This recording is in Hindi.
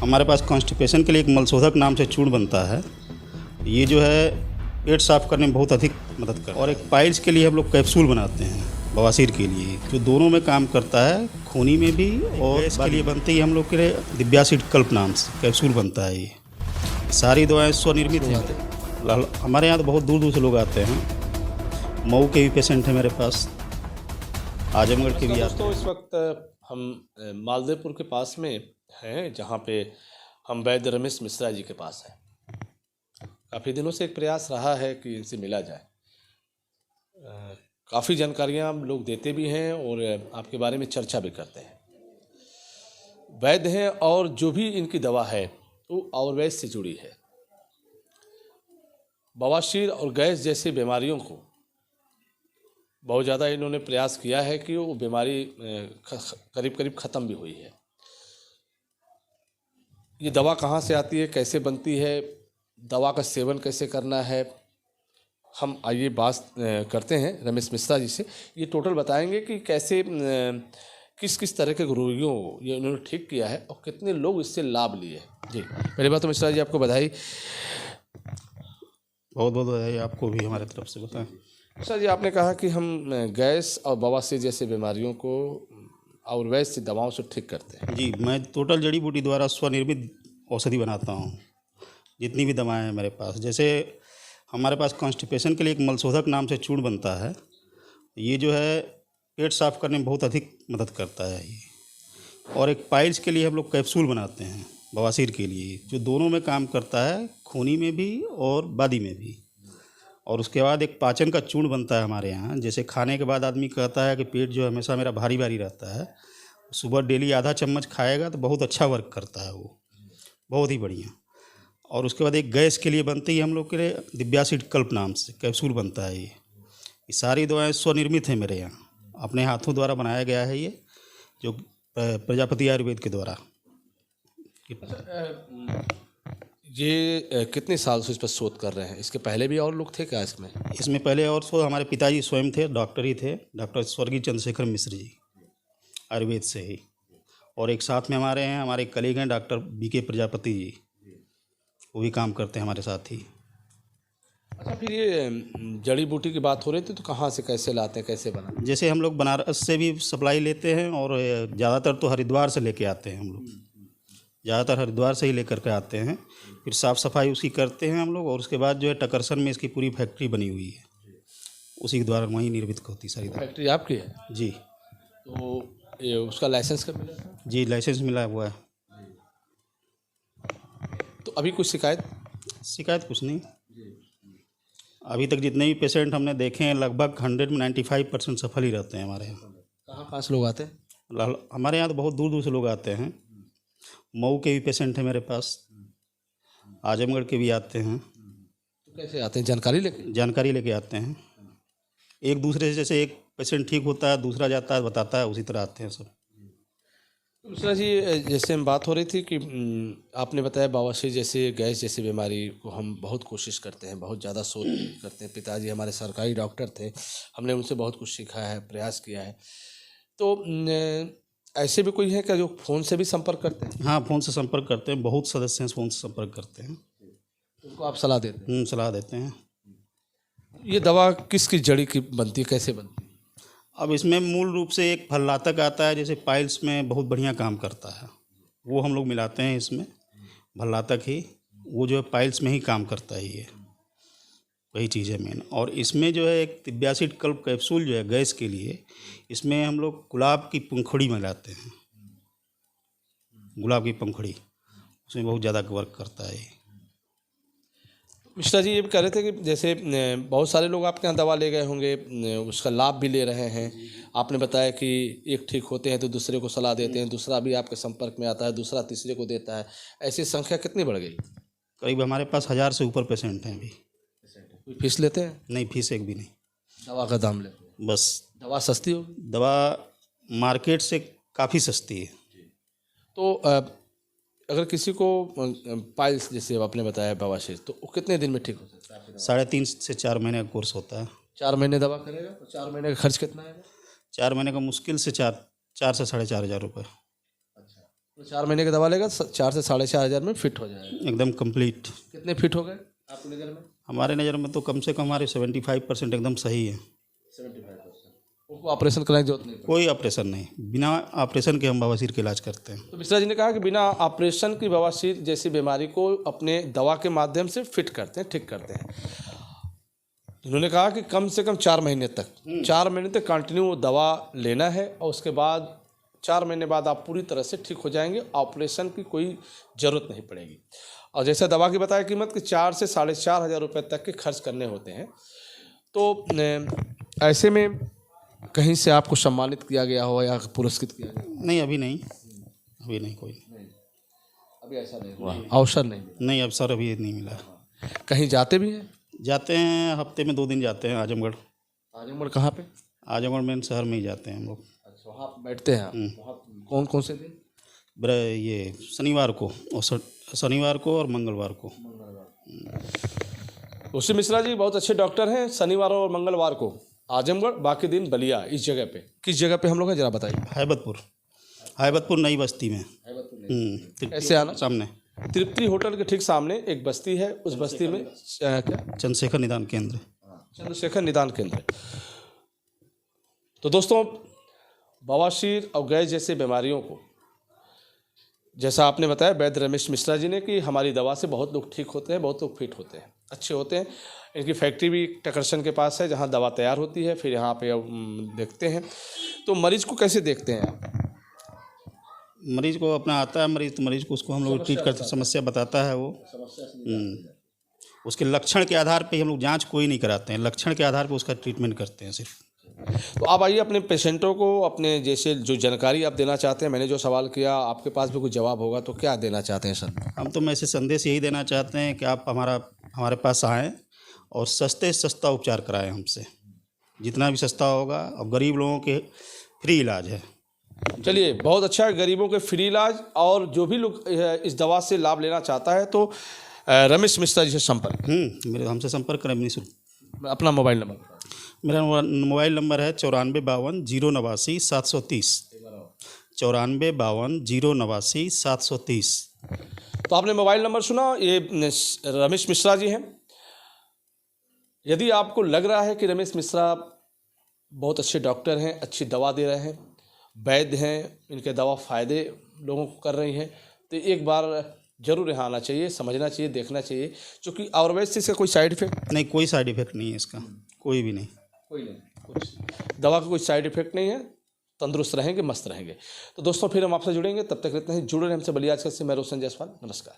हमारे पास कॉन्स्टिपेशन के लिए एक मलशोधक नाम से चूर्ण बनता है। ये जो है पेट साफ करने में बहुत अधिक मदद करता है। और एक पाइल्स के लिए हम लोग कैप्सूल बनाते हैं बवासीर के लिए, जो दोनों में काम करता है, खूनी में भी। और इसके लिए बनती है हम लोग के लिए दिव्यासिड कल्प नाम से कैप्सूल बनता है। ये सारी दवाएं स्वनिर्मित हैं। हमारे यहाँ तो बहुत दूर दूर से लोग आते हैं। मऊ के भी पेशेंट हैं मेरे पास, आजमगढ़ के भी आते हैं। दोस्तों, इस वक्त हम मालदेवपुर के पास में हैं, जहाँ पे हम वैद्य रमेश मिश्रा जी के पास हैं। काफ़ी दिनों से एक प्रयास रहा है कि इनसे मिला जाए। काफ़ी जानकारियाँ हम लोग देते भी हैं और आपके बारे में चर्चा भी करते हैं। वैद्य हैं और जो भी इनकी दवा है वो आयुर्वेद से जुड़ी है। बवासीर और गैस जैसी बीमारियों को बहुत ज़्यादा इन्होंने प्रयास किया है कि वो बीमारी करीब करीब ख़त्म भी हुई है। ये दवा कहाँ से आती है, कैसे बनती है, दवा का सेवन कैसे करना है, हम आइए बात करते हैं रमेश मिश्रा जी से। ये टोटल बताएंगे कि कैसे किस किस तरह के रोगियों को ये उन्होंने ठीक किया है और कितने लोग इससे लाभ लिए। जी, पहली बात तो मिश्रा जी आपको बधाई। बहुत बहुत बधाई आपको भी हमारे तरफ से। बताएं मिश्रा जी, आपने कहा कि हम गैस और बवासीर जैसे बीमारियों को आयुर्वेद से दवाओं से ठीक करते हैं। जी, मैं टोटल जड़ी बूटी द्वारा स्वनिर्मित औषधि बनाता हूँ। जितनी भी दवाएं हैं मेरे पास, जैसे हमारे पास कॉन्स्टिपेशन के लिए एक मलशोधक नाम से चूर्ण बनता है। ये जो है पेट साफ करने में बहुत अधिक मदद करता है ये। और एक पाइल्स के लिए हम लोग कैप्सूल बनाते हैं बवासीर के लिए, जो दोनों में काम करता है, खूनी में भी और बादी में भी। और उसके बाद एक पाचन का चूर्ण बनता है हमारे यहाँ। जैसे खाने के बाद आदमी कहता है कि पेट जो हमेशा मेरा भारी भारी रहता है, सुबह डेली आधा चम्मच खाएगा तो बहुत अच्छा वर्क करता है वो, बहुत ही बढ़िया। और उसके बाद एक गैस के लिए बनती है हम लोग के लिए दिव्यासिड कल्प नाम से कैप्सूल बनता है। ये सारी दवाएं स्वनिर्मित हैं मेरे यहाँ, अपने हाथों द्वारा बनाया गया है ये, जो प्रजापति आयुर्वेद के द्वारा। ये कितने साल से इस पर शोध कर रहे हैं? इसके पहले भी और लोग थे क्या इसमें? इसमें पहले और शोध हमारे पिताजी स्वयं थे, डॉक्टर ही थे, डॉक्टर स्वर्गीय चंद्रशेखर मिश्र जी, आयुर्वेद से ही। और एक साथ में हमारे हैं, हमारे कलीग हैं डॉक्टर BK प्रजापति जी, वो भी काम करते हैं हमारे साथ ही। अच्छा, फिर ये जड़ी बूटी की बात हो रही थी, तो कहाँ से कैसे लाते हैं, कैसे बना? जैसे हम लोग बनारस से भी सप्लाई लेते हैं और ज़्यादातर तो हरिद्वार से लेके आते हैं हम लोग। ज़्यादातर हरिद्वार से ही लेकर के आते हैं, फिर साफ़ सफाई उसकी करते हैं हम लोग। और उसके बाद जो है टकरसन में इसकी पूरी फैक्ट्री बनी हुई है, उसी के द्वारा वहीं निर्मित होती सारी दवा। फैक्ट्री आपकी है? जी तो ये उसका लाइसेंस कब मिला था? जी, लाइसेंस मिला हुआ है। तो अभी कुछ शिकायत? शिकायत कुछ नहीं। अभी तक जितने भी पेशेंट हमने देखे हैं, लगभग 100 में 95% सफल ही रहते हैं हमारे यहाँ। कहाँ से लोग आते हैं? हमारे यहाँ तो बहुत दूर दूर से लोग आते हैं। मऊ के भी पेशेंट हैं मेरे पास, आजमगढ़ के भी आते हैं। तो कैसे आते हैं, जानकारी लेके? जानकारी लेके आते हैं एक दूसरे से। जैसे एक पेशेंट ठीक होता है, दूसरा जाता है बताता है, उसी तरह आते हैं सब। तो मिश्रा जी, जैसे हम बात हो रही थी कि आपने बताया बवासीर जैसे गैस जैसी बीमारी को हम बहुत कोशिश करते हैं, बहुत ज़्यादा शोध करते हैं। पिताजी हमारे सरकारी डॉक्टर थे, हमने उनसे बहुत कुछ सीखा है, प्रयास किया है। तो ऐसे भी कोई है क्या जो फ़ोन से भी संपर्क करते हैं? हाँ, फ़ोन से संपर्क करते हैं, बहुत सदस्य हैं फ़ोन से संपर्क करते हैं। उनको आप सलाह देते हैं? सलाह देते हैं। ये दवा किस किस जड़ी की बनती है, कैसे बनती है? अब इसमें मूल रूप से एक फलनातक आता है, जैसे पाइल्स में बहुत बढ़िया काम करता है, वो हम लोग मिलाते हैं इसमें। भल्लातक ही वो जो है पाइल्स में ही काम करता है, ये वही चीज़ है मेन। और इसमें जो है एक दिव्यासिड कल्प कैप्सूल जो है गैस के लिए, इसमें हम लोग गुलाब की पंखुड़ी मिलाते हैं। गुलाब की पंखुड़ी उसमें बहुत ज़्यादा वर्क करता है। मिश्रा जी, ये भी कह रहे थे कि जैसे बहुत सारे लोग आपके यहाँ दवा ले गए होंगे, उसका लाभ भी ले रहे हैं। आपने बताया कि एक ठीक होते हैं तो दूसरे को सलाह देते हैं, दूसरा भी आपके संपर्क में आता है, दूसरा तीसरे को देता है। ऐसी संख्या कितनी बढ़ गई? करीब हमारे पास 1000 से ऊपर पेशेंट हैं अभी। कोई फीस लेते हैं? नहीं, फीस एक भी नहीं, दवा का दाम लेते हैं? बस। दवा सस्ती होगी? दवा मार्केट से काफ़ी सस्ती है। तो अगर किसी को पाइल्स जैसे आपने बताया बवासीर, तो वो कितने दिन में ठीक हो सकता है? 3.5 से 4 महीने का कोर्स होता है। 4 महीने दवा करेगा तो 4 महीने का खर्च कितना आएगा? 4 महीने का मुश्किल से 4 से 4,500 रुपये। अच्छा, तो 4 महीने की दवा लेगा 4 से 4,500 में फिट हो जाएगा। एकदम कंप्लीट। कितने फिट हो गए आपकी नज़र में? हमारे नज़र में तो कम से कम हमारे 75% एकदम सही है। 75%। उनको ऑपरेशन कराने की जरूरत नहीं पड़ी। कोई ऑपरेशन नहीं, बिना ऑपरेशन के हम बवासीर का इलाज करते हैं। तो मिश्रा जी ने कहा कि बिना ऑपरेशन की बवासीर जैसी बीमारी को अपने दवा के माध्यम से फिट करते हैं, ठीक करते हैं। उन्होंने कहा कि कम से कम 4 महीने तक कंटिन्यू दवा लेना है और उसके बाद 4 महीने बाद आप पूरी तरह से ठीक हो जाएंगे, ऑपरेशन की कोई ज़रूरत नहीं पड़ेगी। और जैसे दवा की बताया कीमत कि 4 से 4,500 रुपये तक के खर्च करने होते हैं। तो ऐसे में कहीं से आपको सम्मानित किया गया हो या पुरस्कृत किया गया? नहीं, अभी नहीं कोई अभी ऐसा नहीं हुआ, अवसर नहीं मिला। नहीं, अवसर अभी नहीं मिला। कहीं जाते भी हैं? जाते हैं, हफ्ते में 2 दिन जाते हैं आजमगढ़। आजमगढ़ कहाँ पे? आजमगढ़ मेन शहर में ही जाते हैं हम लोग। अच्छा, वहाँ पे बैठते हैं आप? वहाँ कौन से दिन? ये शनिवार को और मंगलवार को। उसी मिश्रा जी बहुत अच्छे डॉक्टर हैं। शनिवार और मंगलवार को आजमगढ़, बाकी दिन बलिया। इस जगह पे किस जगह पे हम लोग हैं जरा बताइए? हैबतपुर नई बस्ती में। ऐसे आना सामने तृप्ति होटल के ठीक सामने एक बस्ती है, उस बस्ती में क्या? चंद्रशेखर निदान केंद्र। चंद्रशेखर निदान केंद्र। तो दोस्तों, बवासीर और गैस जैसे बीमारियों को, जैसा आपने बताया वैद्य रमेश मिश्रा जी ने, कि हमारी दवा से बहुत लोग ठीक होते हैं, बहुत लोग फिट होते हैं, अच्छे होते हैं। इनकी फैक्ट्री भी टकरसन के पास है जहां दवा तैयार होती है, फिर यहाँ पे देखते हैं। तो मरीज को कैसे देखते हैं आप? मरीज को अपना आता है मरीज, तो मरीज को उसको हम लोग ट्रीट करते, समस्या बताता है वो। उसके लक्षण के आधार पे हम लोग जांच कोई नहीं कराते हैं, लक्षण के आधार पे उसका ट्रीटमेंट करते हैं सिर्फ। तो आप आइए अपने पेशेंटों को अपने जैसे जो जानकारी आप देना चाहते हैं, मैंने जो सवाल किया आपके पास भी कुछ जवाब होगा, तो क्या देना चाहते हैं सर? हम तो मैं से संदेश यही देना चाहते हैं कि आप हमारे पास आएँ और सस्ते से सस्ता उपचार कराएं हमसे, जितना भी सस्ता होगा। और गरीब लोगों के फ्री इलाज है। चलिए, बहुत अच्छा है, गरीबों के फ्री इलाज। और जो भी लोग इस दवा से लाभ लेना चाहता है तो रमेश मिश्रा जी से संपर्क हमसे संपर्क करें निःशुल्क। अपना मोबाइल नंबर? मेरा मोबाइल नंबर है 9452 089 730। 9452 089 730। तो आपने मोबाइल नंबर सुना, ये रमेश मिश्रा जी हैं। यदि आपको लग रहा है कि रमेश मिश्रा बहुत अच्छे डॉक्टर हैं, अच्छी दवा दे रहे हैं, वैद्य हैं, इनके दवा फ़ायदे लोगों को कर रही हैं, तो एक बार ज़रूर यहाँ आना चाहिए, समझना चाहिए, देखना चाहिए। क्योंकि आयुर्वेद से इसका कोई साइड इफेक्ट नहीं, कोई साइड इफेक्ट नहीं है इसका, कोई भी नहीं। कोई नहीं, कुछ दवा का कोई साइड इफेक्ट नहीं है, तंदुरुस्त रहेंगे, मस्त रहेंगे। तो दोस्तों, फिर हम आपसे जुड़ेंगे, तब तक रहते हैं जुड़े रहें हमसे। बलिया आजकल से मैं रोशन जायसवाल, नमस्कार।